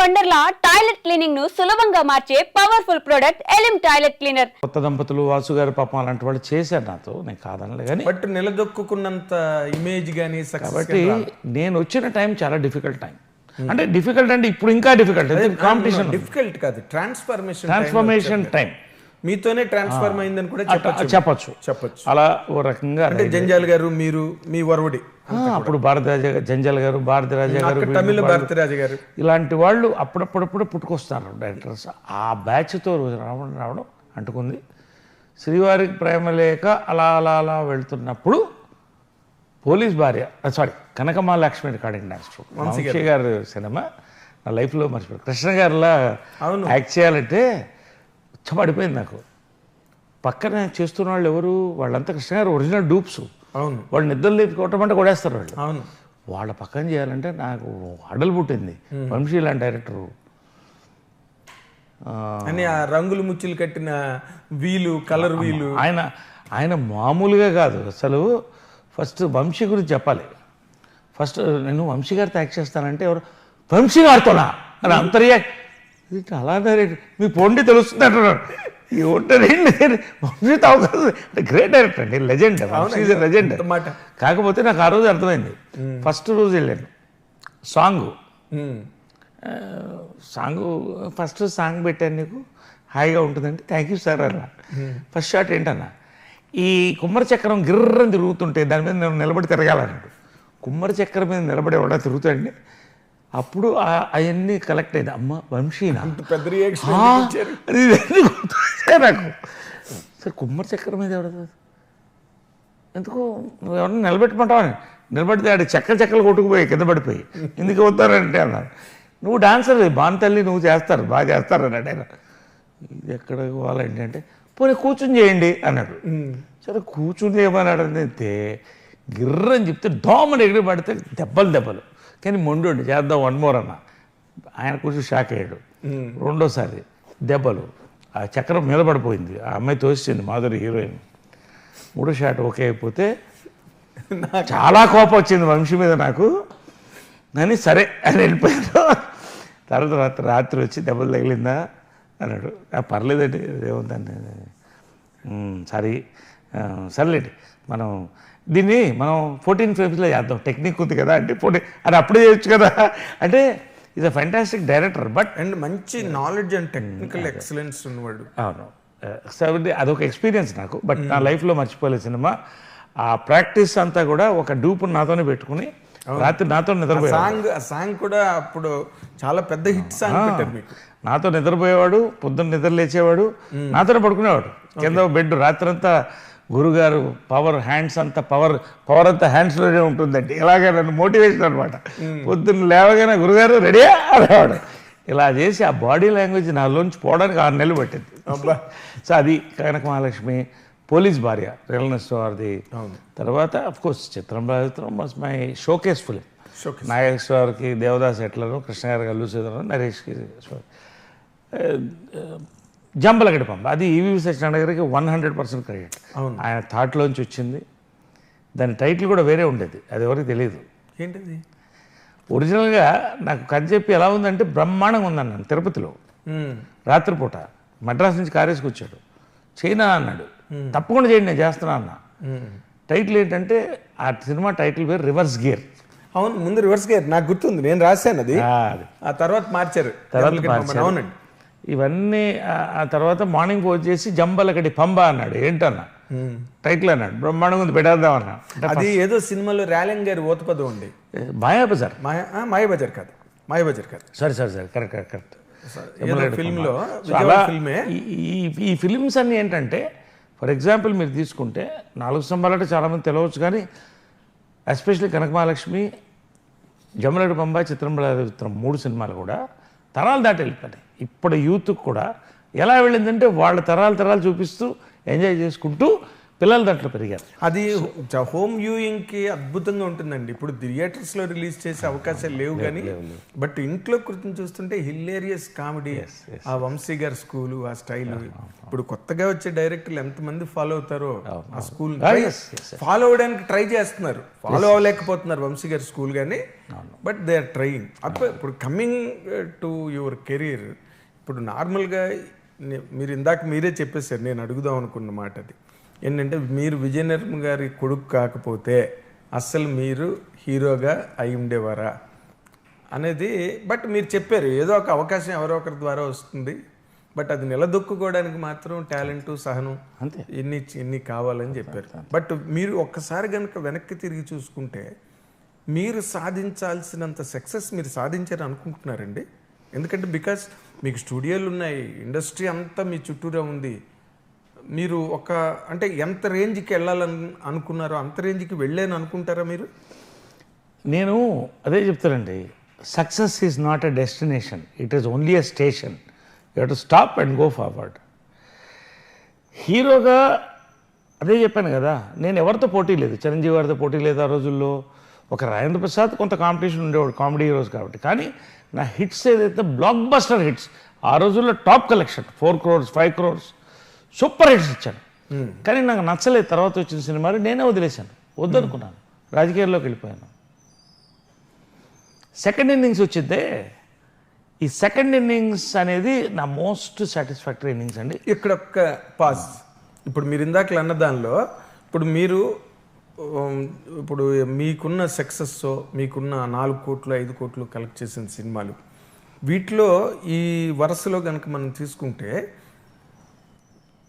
Wonderla toilet cleaning ను సులభంగా మార్చే పవర్ఫుల్ ప్రొడక్ట్ ఎలిమ్ టాయిలెట్ క్లీనర్. కొత్త దంపతులు వాసు గారు పాపం అలాంటి వాళ్ళు చేశారు నాతో, నేను కాదనలే. కానీ బట్ నిలదొక్కున్నంత ఇమేజ్ కానీ కాబట్టి నేను వచ్చిన టైం చాలా డిఫికల్ట్ టైం. అంటే డిఫికల్ట్ అంటే ఇప్పుడు ఇంకా డిఫికల్ట్, కాంపిటీషన్ డిఫికల్ట్ కాదు, ట్రాన్స్ఫర్మేషన్ టైం మీతోనే ట్రాన్స్ఫర్మ్ అయిందని కూడా చెప్పచ్చు. అలా ఓ రకంగా అంటే జంజాల్ గారు మీరు మీ వరవడి అప్పుడు భారతరాజ జంజాల్ గారు, భారతరాజా గారు, తమిళ భారతరాజ గారు ఇలాంటి వాళ్ళు అప్పుడప్పుడప్పుడు పుట్టుకొస్తారు డైరెక్టర్స్. ఆ బ్యాచ్తో రావడం అంటుకుంది. శ్రీవారికి ప్రేమ లేక అలా అలా అలా వెళ్తున్నప్పుడు పోలీస్ భార్య, sorry Kanakamahalakshmi recording dance Vamsi గారు సినిమా నా లైఫ్లో మర్చిపోయారు. కృష్ణ గారిలా యాక్ట్ చేయాలంటే పడిపోయింది నాకు. పక్కన చేస్తున్న వాళ్ళు ఎవరు, వాళ్ళంతా కృష్ణ గారు ఒరిజినల్ డూప్స్. అవును, వాళ్ళు నిద్రలు లేపుకోవటం అంటే కొడేస్తారు వాళ్ళు. అవును, వాళ్ళ పక్కన చేయాలంటే నాకు అడలు పుట్టింది. వంశీ లాంటి డైరెక్టరు అని ఆ రంగులు ముచ్చులు కట్టిన వీలు, కలర్ వీలు, ఆయన మామూలుగా కాదు అసలు. ఫస్ట్ వంశీ గురించి చెప్పాలి. ఫస్ట్ నేను వంశీ గారితో యాక్ట్ చేస్తానంటే ఎవరు వంశీ గారితోనా అని అంతర్యా అలానే మీ పొండి తెలుస్తుంది అంటున్నాడు. ఈ వంటరేంటి వంశీతో అవకాశం అంటే గ్రేట్ డైరెక్టర్ అండి, లెజెండ్, వంశీ ఈజ్ లెజెండ్. కాకపోతే నాకు ఆ రోజు అర్థమైంది. ఫస్ట్ రోజు వెళ్ళాను ఫస్ట్ సాంగ్ పెట్టాను, నీకు హాయిగా ఉంటుందంటే థ్యాంక్ యూ సార్ అన్న. ఫస్ట్ షాట్ ఏంటన్నా, ఈ కుమ్మరి చక్రం గిర్రని తిరుగుతుంటే దాని మీద నేను నిలబడి తిరగాలన్నాడు. కుమ్మరి చక్రం మీద నిలబడి ఎవడా తిరుగుతాడండి. అప్పుడు అవన్నీ కలెక్ట్ అయింది. అమ్మ వంశీనా పెద్ద రియాక్షన్ నాకు. సార్ కుమ్మరి చక్రం మీద ఎవడ ఎందుకు నువ్వు ఎవరన్నా నిలబెట్టమంటావని నిలబడితే ఆడి చెక్కలు కొట్టుకుపోయి కింద పడిపోయి ఎందుకు వస్తారంటే అన్నాడు. నువ్వు డాన్సర్ బాన్తల్లి నువ్వు చేస్తారు బాగా చేస్తారు అన్నాడు ఆయన. ఇది ఎక్కడ పోవాలండి అంటే పోనీ కూర్చుని చేయండి అన్నాడు. సరే కూర్చుని చేయమన్నాడు. అయితే గిర్రని చెప్తే దోమని ఎగిరి పడితే దెబ్బలు. కానీ మొండి చేద్దాం వన్ మోర్ అన్న. ఆయన కూర్చొని షాక్ అయ్యాడు. రెండోసారి దెబ్బలు, ఆ చక్రం మీద పడిపోయింది. ఆ అమ్మాయి తోసింది మాధురి హీరోయిన్. మూడో షాట్ ఓకే అయిపోతే చాలా కోపం వచ్చింది వంశీ మీద నాకు. కానీ సరే అని వెళ్ళిపోయాను. తర్వాత రాత్రి వచ్చి దెబ్బలు తగిలిందా అన్నాడు. పర్లేదండి ఏముందండి, సారీ సర్లేండి దీన్ని మనం 14 ఫ్రేమ్స్లో చేద్దాం, టెక్నిక్ ఉంది కదా అంటే 14 అది అప్పుడే చేయొచ్చు కదా అంటే. Is a fantastic director. But and మంచి నాలెడ్జ్ అండ్ టెక్నికల్ ఎక్సలెన్స్ ఉన్నవాడు. అవును, అదొక ఎక్స్పీరియన్స్ నాకు. బట్ నా లైఫ్లో మర్చిపోలే సినిమా. ఆ ప్రాక్టీస్ అంతా కూడా ఒక డూపు నాతోనే పెట్టుకుని రాత్రి నాతో నిద్రపోయాడు. సాంగ్ కూడా అప్పుడు చాలా పెద్ద హిట్ సాంగ్ పెట్టారు మీకు. నాతో నిద్రపోయేవాడు, పొద్దున్న నిద్ర లేచేవాడు, నాతోనే పడుకునేవాడు. కింద బెడ్ రాత్రంతా గురుగారు హ్యాండ్స్ అంతా పవర్ అంతా హ్యాండ్స్లోనే ఉంటుందండి. ఇలాగే నన్ను మోటివేషన్ అనమాట. పొద్దున్న లేవగానే గురుగారు రెడీయా అనేవాడు. ఇలా చేసి ఆ బాడీ లాంగ్వేజ్ నాలోంచి పోవడానికి 6 నెలలు పట్టింది. సో అది కనక మహాలక్ష్మి, పోలీస్ భార్య, రియల్ వారిది. తర్వాత అఫ్కోర్స్ చిత్రం వాజ్ మై షోకేస్ ఫిలిం. నాగేశ్వరకి దేవదాస్ ఎట్లను, కృష్ణ గారికి అల్లు సీతారాం, నరేష్కి జంబలగడ్డ పంప. అది ఈవీవి సత్యనారాయణ గారికి 100% క్రెడిట్. ఆయన థాట్లోంచి వచ్చింది. దాని టైటిల్ కూడా వేరే ఉండేది, అది ఎవరికి తెలియదు. ఏంటిది? ఒరిజినల్గా నాకు కథ చెప్పి ఎలా ఉందంటే బ్రహ్మాండంగా ఉందన్నాను తిరుపతిలో. రాత్రిపూట మద్రాసు నుంచి కారేసుకు వచ్చాడు. చైనా అన్నాడు, తప్పకుండా చేయండి నేను చేస్తున్నా అన్న. టైటిల్ ఏంటంటే ఆ సినిమా టైటిల్ పేరు రివర్స్ గేర్. అవును, ముందు రివర్స్ గేర్ నాకు గుర్తుంది, నేను రాశాను అది. ఆ తర్వాత మార్చారు. అవునండి. ఇవన్నీ ఆ తర్వాత మార్నింగ్ ఫోన్ చేసి జంబలకడి పంబ అన్నాడు. ఏంటన్నా టైటిల్ అన్నాడు. బ్రహ్మాండంగా ఉంది పెట్టేద్దాం అన్నా. అది ఏదో సినిమాలో ర్యాలింగ్ గారి ఓతపదం ఉంది. మాయాబజార్ మాయాబజార్ కాదు. సరే కరెక్ట్. ఫిల్మ్లో ఈ ఫిలిమ్స్ అన్నీ ఏంటంటే ఫర్ ఎగ్జాంపుల్ మీరు తీసుకుంటే 4 స్తంభాలు అంటే చాలామంది తెలియవచ్చు, కానీ ఎస్పెషల్లీ కనక మహాలక్ష్మి, జంబలకడి పంబ, చిత్రం 3 సినిమాలు కూడా తరాలు దాటి వెళ్ళిపోయాయి. ఇప్పుడు యూత్కి కూడా ఎలా వెళ్ళిందంటే వాళ్ళ తరాలు చూపిస్తూ ఎంజాయ్ చేసుకుంటూ పిల్లలు దాంట్లో పెరిగారు. అది హోమ్ వ్యూయింగ్ కి అద్భుతంగా ఉంటుందండి. ఇప్పుడు థియేటర్స్ లో రిలీజ్ చేసే అవకాశాలు లేవు కానీ బట్ ఇంట్లో కూర్చొని చూస్తుంటే హిలేరియస్ కామెడీ, ఆ వంశీ గారి స్కూలు, ఆ స్టైల్. ఇప్పుడు కొత్తగా వచ్చే డైరెక్టర్లు ఎంతమంది ఫాలో అవుతారో ఆ స్కూల్ ఫాలో అవడానికి ట్రై చేస్తున్నారు, ఫాలో అవ్వలేకపోతున్నారు వంశీ గారి స్కూల్ కానీ, బట్ దే ఆర్ ట్రైయింగ్. అప్పుడు ఇప్పుడు కమింగ్ టు యువర్ కెరీర్, ఇప్పుడు నార్మల్గా మీరు ఇందాక మీరే చెప్పేశారు, నేను అడుగుదాం అనుకున్న మాట అది ఏంటంటే, మీరు విజయనిర్మ గారి కొడుకు కాకపోతే అస్సలు మీరు హీరోగా అయి ఉండేవారా అనేది. బట్ మీరు చెప్పారు ఏదో ఒక అవకాశం ఎవరో ఒకరి ద్వారా వస్తుంది, బట్ అది నిలదొక్కుకోవడానికి మాత్రం టాలెంట్, సహనం అంతే ఇన్ని కావాలని చెప్పారు. బట్ మీరు ఒక్కసారి కనుక వెనక్కి తిరిగి చూసుకుంటే మీరు సాధించాల్సినంత సక్సెస్ మీరు సాధించారు అనుకుంటున్నారండి? ఎందుకంటే బికాస్ మీకు స్టూడియోలు ఉన్నాయి, ఇండస్ట్రీ అంతా మీ చుట్టూరా ఉంది. మీరు ఒక అంటే ఎంత రేంజ్కి వెళ్ళాలని అనుకున్నారో అంత రేంజ్కి వెళ్ళాను అనుకుంటారా మీరు? నేను అదే చెప్తానండి, success is not a destination, it is only a station. You have to stop and go forward. హీరోగా అదే చెప్పాను కదా, నేను ఎవరితో పోటీ లేదు, చిరంజీవి గారితో పోటీ లేదు ఆ రోజుల్లో. ఒక రాజేంద్ర ప్రసాద్ కొంత కాంపిటీషన్ ఉండేవాడు కామెడీ హీరోస్ కాబట్టి. కానీ నా హిట్స్ ఏదైతే బ్లాక్ బస్టర్ హిట్స్, ఆ రోజుల్లో top collection 4 crores 5 crores super hits ఇచ్చాను. కానీ నాకు నచ్చలేదు తర్వాత వచ్చిన సినిమాలు, నేనే వదిలేశాను, వద్దనుకున్నాను, రాజకీయాల్లోకి వెళ్ళిపోయాను. సెకండ్ ఇన్నింగ్స్ వచ్చిందే, ఈ సెకండ్ ఇన్నింగ్స్ అనేది నా మోస్ట్ సాటిస్ఫాక్టరీ ఇన్నింగ్స్ అండి. ఇక్కడ ఒక్క పాజ్. ఇప్పుడు మీరు ఇందాకలు అన్న దానిలో ఇప్పుడు మీకున్న సక్సెస్, మీకున్న 4 కోట్లు 5 కోట్లు కలెక్ట్ చేసిన సినిమాలు, వీటిలో ఈ వరుసలో కనుక మనం తీసుకుంటే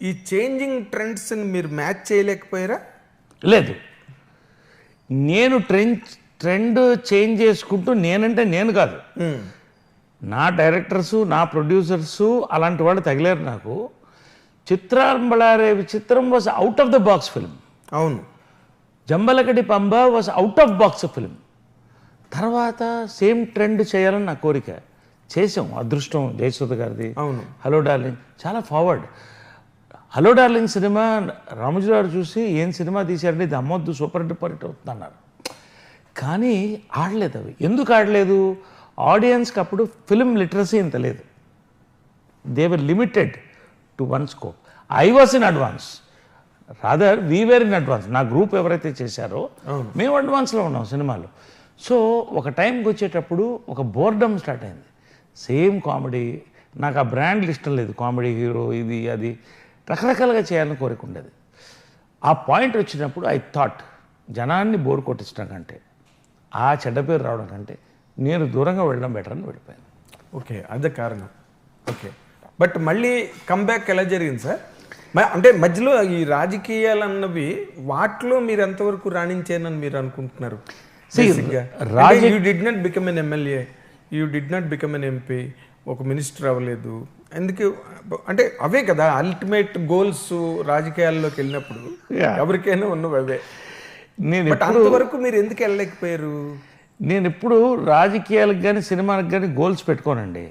ఈ చేంజింగ్ ట్రెండ్స్ని మీరు మ్యాచ్ చేయలేకపోయారా? లేదు, నేను ట్రెండ్ చేంజ్ చేసుకుంటూ, నేనంటే నేను కాదు, నా డైరెక్టర్సు, నా ప్రొడ్యూసర్సు అలాంటి వాళ్ళు తగిలారు నాకు. చిత్రాంబళారే Vichitram was out of the box film. అవును. Jambalakadi Pamba was out of box film. తర్వాత సేమ్ ట్రెండ్ చేయాలని నా కోరిక, చేసాం. అదృష్టం జయసుధ గారిది. అవును. హలో డార్లింగ్ చాలా forward. Hello darling cinema Ramoji garu చూసి ఏం సినిమా తీశారంటే ఇది అమ్మొద్దు, సూపర్ డూపర్ హిట్ అవుతుంది అన్నారు. కానీ ఆడలేదు అవి. ఎందుకు ఆడలేదు? ఆడియన్స్కి అప్పుడు ఫిల్మ్ లిటరసీ ఇంత లేదు. They were limited to one scope. I was in advance, rather we were in advance. నా గ్రూప్ ఎవరైతే చేశారో మేము అడ్వాన్స్లో ఉన్నాం సినిమాలో. సో ఒక టైంకి వచ్చేటప్పుడు ఒక బోర్డమ్ స్టార్ట్ అయింది. సేమ్ కామెడీ, నాకు ఆ బ్రాండ్లు ఇష్టం లేదు, కామెడీ హీరో ఇది అది రకరకాలుగా చేయాలని కోరిక ఉండేది. ఆ పాయింట్ వచ్చినప్పుడు ఐ థాట్, జనాన్ని బోర్ కొట్టించడం కంటే, ఆ చెడ్డ పేరు రావడం కంటే నేను దూరంగా వెళ్ళడం బెటర్ అని వెళ్ళిపోయాను. ఓకే, అదే కారణం. ఓకే, బట్ మళ్ళీ కంబ్యాక్ ఎలా జరిగింది సార్? అంటే మధ్యలో ఈ రాజకీయాలు అన్నవి వాటిలో మీరు ఎంతవరకు రాణించారని మీరు అనుకుంటున్నారు? You did not become an MLA, you did not become an MP, ఒక మినిస్టర్ అవ్వలేదు. ఎందుకు అంటే అవే కదా అల్టిమేట్ గోల్స్ రాజకీయాల్లోకి వెళ్ళినప్పుడు, ఎవరికైనా ఉన్నవి అవే. బట్ అంతవరకు మీరు ఎందుకు వెళ్ళలేకపోయారు? నేను ఇప్పుడు రాజకీయాలకు కానీ సినిమాలకు కానీ గోల్స్ పెట్టుకోనండి,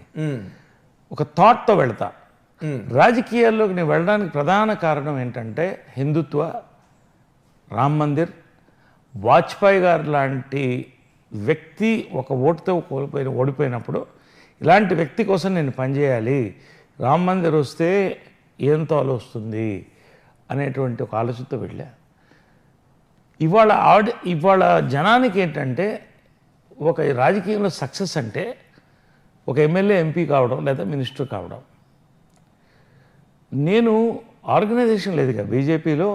ఒక థాట్తో వెళ్తా. రాజకీయాల్లోకి నేను వెళ్ళడానికి ప్రధాన కారణం ఏంటంటే హిందుత్వ, రామ్ మందిర్, వాజ్పేయి గారు లాంటి వ్యక్తి ఒక ఓటుతో ఓడిపోయినప్పుడు ఇలాంటి వ్యక్తి కోసం నేను పనిచేయాలి, రామ్ మందిర్ వస్తే ఏం తోలు వస్తుంది అనేటువంటి ఒక ఆలోచనతో వెళ్ళా. ఇవాళ జనానికి ఏంటంటే ఒక రాజకీయంలో సక్సెస్ అంటే ఒక ఎమ్మెల్యే ఎంపీ కావడం లేదా మినిస్టర్ కావడం. నేను ఆర్గనైజేషన్ లేదుగా, బీజేపీలో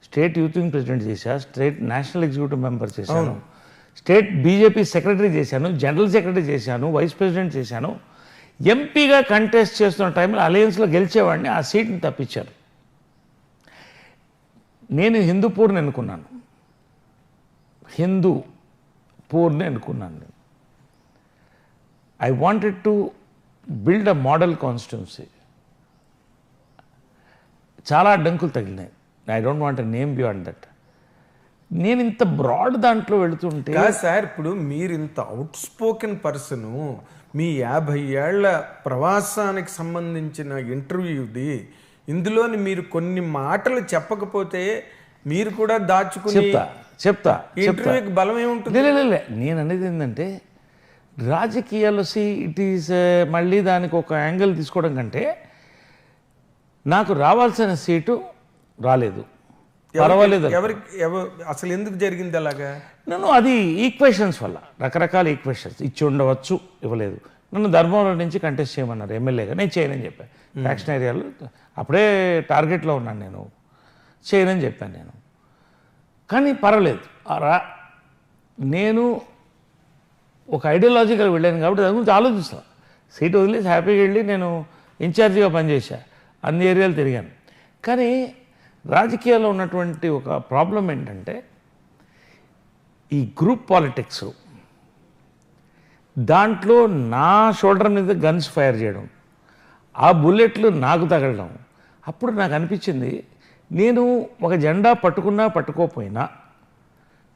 స్టేట్ యూత్ వింగ్ ప్రెసిడెంట్ చేశా, స్టేట్ నేషనల్ ఎగ్జిక్యూటివ్ మెంబర్ చేశాను, స్టేట్ బీజేపీ సెక్రటరీ చేశాను, జనరల్ సెక్రటరీ చేశాను, వైస్ ప్రెసిడెంట్ చేశాను. ఎంపీగా కంటెస్ట్ చేస్తున్న టైంలో అలయన్స్లో గెలిచేవాడిని, ఆ సీట్ని తప్పించారు. నేను హిందూపూర్ని ఎన్నుకున్నాను, హిందూపూర్ని ఎన్నుకున్నాను. I wanted to build a model constituency. చాలా అడ్డంకులు తగిలినాయి. I don't want a name beyond that. నేను ఇంత బ్రాడ్ దాంట్లో వెళుతుంటే సార్, ఇప్పుడు మీరు ఇంత అవుట్ స్పోకెన్ పర్సను, మీ 50 ఏళ్ల ప్రవాసానికి సంబంధించిన ఇంటర్వ్యూది ఇందులోని మీరు కొన్ని మాటలు చెప్పకపోతే మీరు కూడా దాచుకుని చెప్తా ఇంటర్వ్యూకి బలం ఏముంటుంది? లే నేను అనేది ఏంటంటే రాజకీయాల్లో ఇట్ ఈస్ మళ్ళీ దానికి ఒక యాంగిల్ తీసుకోవడం కంటే నాకు రావాల్సిన సీటు రాలేదు, పర్వాలేదు. అసలు ఎందుకు జరిగింది అలాగా? నన్ను అది ఈక్వేషన్స్ వల్ల, రకరకాల ఈక్వేషన్స్ ఇచ్చి ఉండవచ్చు, ఇవ్వలేదు. నన్ను ధర్మవరం నుంచి కంటెస్ట్ చేయమన్నారు ఎమ్మెల్యేగా, నేను చేయనని చెప్పాను. ఫ్యాక్షన్ ఏరియాలో అప్పుడే టార్గెట్లో ఉన్నాను, నేను చేయనని చెప్పాను నేను. కానీ పర్వాలేదు, నేను ఒక ఐడియాలజికల్ వెళ్ళాను కాబట్టి దాని గురించి ఆలోచిస్తాను. సీట్ వదిలేసి హ్యాపీగా వెళ్ళి నేను ఇన్ఛార్జిగా పనిచేశా, అన్ని ఏరియాలు తిరిగాను. కానీ రాజకీయాల్లో ఉన్నటువంటి ఒక ప్రాబ్లం ఏంటంటే ఈ గ్రూప్ పాలిటిక్స్, దాంట్లో నా షోల్డర్ మీద గన్స్ ఫైర్ చేయడం, ఆ బుల్లెట్లు నాకు తగలడం. అప్పుడు నాకు అనిపించింది, నేను ఒక జెండా పట్టుకున్నా పట్టుకోకపోయినా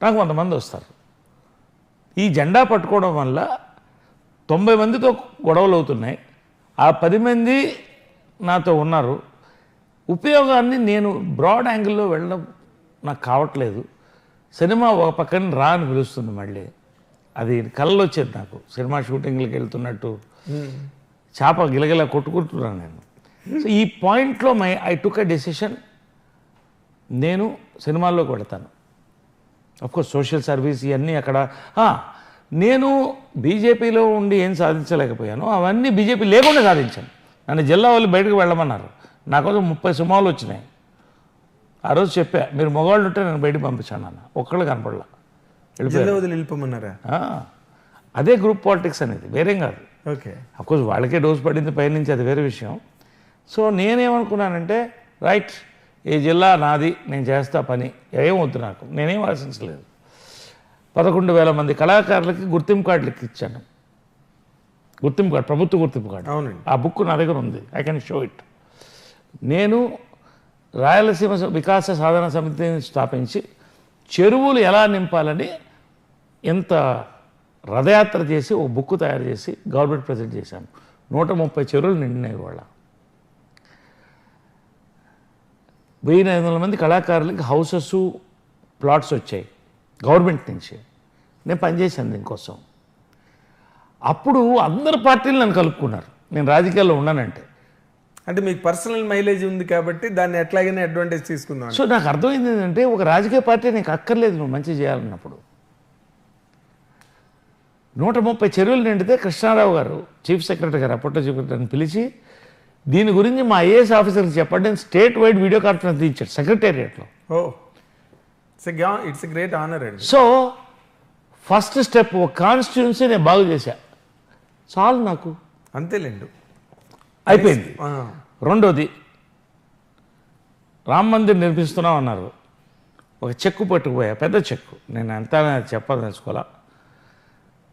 నాకు 100 మంది వస్తారు. ఈ జెండా పట్టుకోవడం వల్ల 90 మందితో గొడవలు అవుతున్నాయి, ఆ 10 మంది నాతో ఉన్నారు. ఉపయోగాన్ని నేను బ్రాడ్ యాంగిల్లో వెళ్ళడం నాకు కావట్లేదు. సినిమా ఒక పక్కన రా అని పిలుస్తుంది, మళ్ళీ అది కళ్ళలో వచ్చేది నాకు. సినిమా షూటింగ్లకు వెళ్తున్నట్టు చేప గిలగిల కొట్టుకుంటున్నాను నేను. సో ఈ పాయింట్లో ఐ టుక్ ఎ డెసిషన్, నేను సినిమాల్లోకి వెళతాను. అఫ్కోర్స్ సోషల్ సర్వీస్ ఇవన్నీ అక్కడ. నేను బీజేపీలో ఉండి ఏం సాధించలేకపోయాను అవన్నీ బీజేపీ లేకుండా సాధించాను. నన్ను జిల్లా వాళ్ళు బయటకు వెళ్ళమన్నారు, నా కోసం 30 సినిమాలు వచ్చినాయి. ఆ రోజు చెప్పా, మీరు మగవాళ్ళు ఉంటే నేను బయటకు పంపించాను అన్న, ఒక్కళ్ళు కనపడలా, వెళ్ళిపోమన్నారా? అదే గ్రూప్ పాలిటిక్స్ అనేది, వేరేం కాదు. ఓకే, అఫ్కోర్స్ వాళ్ళకే డోస్ పడింది పైనుంచి, అది వేరే విషయం. సో నేనేమనుకున్నానంటే, రైట్, ఈ జిల్లా నాది, నేను చేస్తా పని, ఏమవుతుంది నాకు, నేనేం ఆశించలేదు. 11,000 మంది కళాకారులకి గుర్తింపు కార్డులకి ఇచ్చాను. గుర్తింపు కార్డు, ప్రభుత్వ గుర్తింపు కార్డు. అవునండి, ఆ బుక్ నా దగ్గర ఉంది, ఐ కెన్ షో ఇట్. నేను రాయలసీమ వికాస సాధన సమితిని స్థాపించి చెరువులు ఎలా నింపాలని ఎంత రథయాత్ర చేసి ఒక బుక్ తయారు చేసి గవర్నమెంట్ ప్రజెంట్ చేశాను. 130 చెరువులు నిండినాయి వాళ్ళ. 1,500 మంది కళాకారులకి హౌసెస్, ప్లాట్స్ వచ్చాయి గవర్నమెంట్ నుంచి. నేను పనిచేశాను దీనికోసం. అప్పుడు అందరు పార్టీలు నన్ను కలుపుకున్నారు, నేను రాజకీయాల్లో ఉన్నానంటే. అంటే మీకు పర్సనల్ మైలేజ్ ఉంది కాబట్టి దాన్ని ఎట్లాగైనా అడ్వాంటేజ్ తీసుకుందాం. సో నాకు అర్థమైంది ఏంటంటే, ఒక రాజకీయ పార్టీ నీకు అక్కర్లేదు నువ్వు మంచి చేయాలన్నప్పుడు. 130 చెరువులు నిండితే కృష్ణారావు గారు, చీఫ్ సెక్రటరీ గారు, అప్పట్లో చీఫ్ సెక్రటరీని పిలిచి దీని గురించి మా ఐఏఎస్ ఆఫీసర్కి చెప్పండి, స్టేట్ వైడ్ వీడియో కాన్ఫరెన్స్ ఇచ్చాడు సెక్రటేరియట్లో. ఇట్స్ ఎ గ్రేట్ ఆనర్ అండి. సో ఫస్ట్ స్టెప్, ఒక కాన్స్టిట్యున్సీ నేను బాగు చేశా, చాలు నాకు, అంతేలేండి, అయిపోయింది. రెండోది, రామ మందిర్ నిర్మిస్తున్నాం అన్నారు. ఒక చెక్కు పట్టుకుపోయా, పెద్ద చెక్కు, నేను ఎంత చెప్పదలుచుకోవాలా.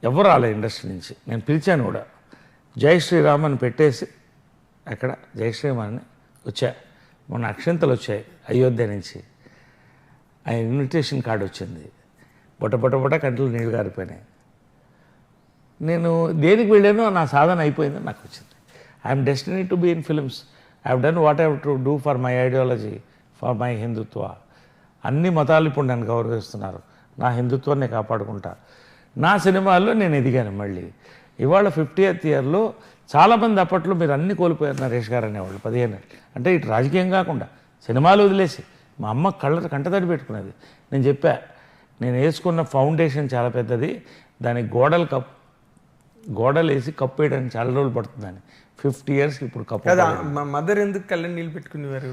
ఎవరు రాలే ఇండస్ట్రీ నుంచి, నేను పిలిచాను కూడా. జై శ్రీరామ్ అని పెట్టేసి అక్కడ జై శ్రీరామ్ అని వచ్చా. మొన్న అక్షంతలు వచ్చాయి అయోధ్య నుంచి, ఆ ఇన్విటేషన్ కార్డు వచ్చింది. బొట్ట కంట్లో నీళ్ళు గారిపోయినాయి. నేను దేనికి వెళ్ళానో నా సాధన అయిపోయిందని నాకు వచ్చింది. I'm destiny to be in films. I have done what I have to do for my ideology, for my Hindutva. అన్ని మతాలు ఇప్పుడు నన్ను గౌరవిస్తున్నారు, నా హిందుత్వాన్ని కాపాడుకుంటా. నా సినిమాల్లో నేను ఎదిగాను మళ్ళీ. ఇవాళ 50th ఇయర్లో చాలామంది అప్పట్లో మీరు అన్నీ కోల్పోయారు నరేష్ గారు అనేవాళ్ళు 15 ఏళ్ళు. అంటే ఇటు రాజకీయం కాకుండా సినిమాలు వదిలేసి మా అమ్మ కంటతడి పెట్టుకునేది. నేను చెప్పా, నేను వేసుకున్న ఫౌండేషన్ చాలా పెద్దది, దానికి గోడలు వేసి కప్పు వేయడానికి చాలా రోజులు పడుతుందని. 50 years ఇప్పుడు కప్పు. మా మదర్ ఎందుకు కళ్ళని నీళ్ళు పెట్టుకునేవారు?